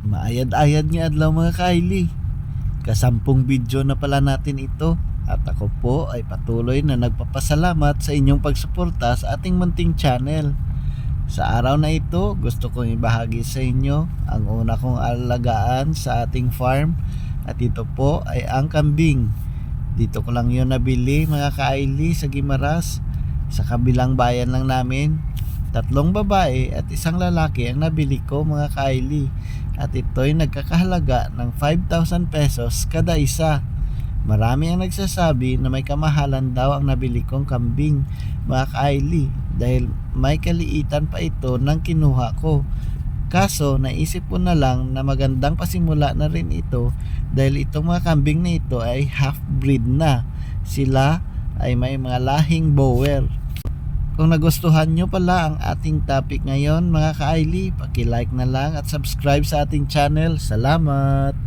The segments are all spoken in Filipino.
Maayad-ayad nga adlaw mga kaili. Kasampung video na pala natin ito. At ako po ay patuloy na nagpapasalamat sa inyong pagsuporta sa ating munting channel. Sa araw na ito, gusto kong ibahagi sa inyo ang una kong alagaan sa ating farm. At ito po ay ang kambing. Dito ko lang yun nabili mga kaili sa Guimaras. Sa kabilang bayan lang namin. 3 babae at 1 lalaki ang nabili ko mga kaili. At ito'y nagkakahalaga ng 5,000 pesos kada isa. Marami ang nagsasabi na may kamahalan daw ang nabili kong kambing mga kaili, dahil may kaliitan pa ito ng kinuha ko. Kaso naisip ko na lang na magandang pasimula na rin ito, dahil itong mga kambing na ito ay half breed na. Sila ay may mga lahing Boer. Kung nagustuhan nyo pala ang ating topic ngayon mga ka-Aili, paki-like na lang at subscribe sa ating channel. Salamat!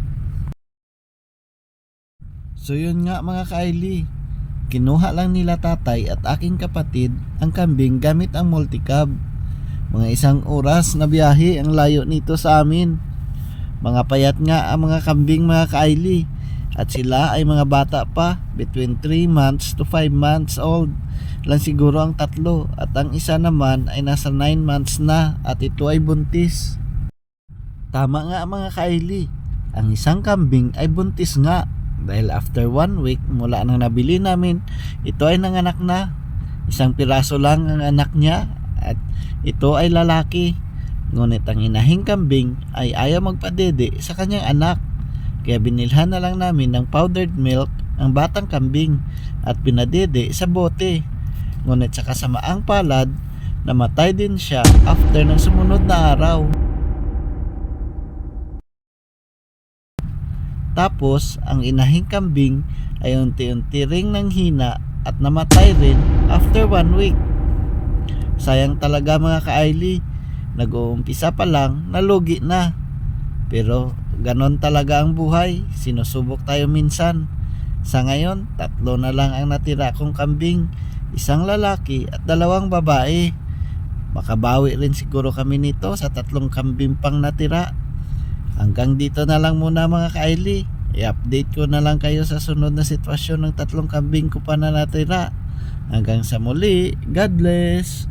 So yun nga mga ka-Aili, kinuha lang nila tatay at aking kapatid ang kambing gamit ang multicab. Mga 1 oras na biyahe ang layo nito sa amin. Mga payat nga ang mga kambing mga ka-Aili, at sila ay mga bata pa, between 3 months to 5 months old lang siguro ang 3, at ang isa naman ay nasa 9 months na, at ito ay buntis. Tama nga mga kaili, ang isang kambing ay buntis nga, dahil after 1 week mula nang nabili namin, ito ay nanganak na. 1 piraso lang ang anak niya, at ito ay lalaki. Ngunit ang inahing kambing ay ayaw magpadede sa kanyang anak, kaya binilhan na lang namin ng powdered milk ang batang kambing at pinadede sa bote. Ngunit sa kasamaang palad, namatay din siya after ng sumunod na araw. Tapos ang inahing kambing ay unti-unti ring nanghina at namatay rin after 1 week. Sayang talaga mga ka-Aili, nag-uumpisa pa lang, nalugi na. Pero ganon talaga ang buhay, sinusubok tayo minsan. Sa ngayon, 3 na lang ang natira kong kambing, 1 lalaki at 2 babae. Makabawi rin siguro kami nito sa 3 kambing pang natira. Hanggang dito na lang muna mga ka-Aili. I-update ko na lang kayo sa sunod na sitwasyon ng 3 kambing ko pa na natira. Hanggang sa muli, God bless!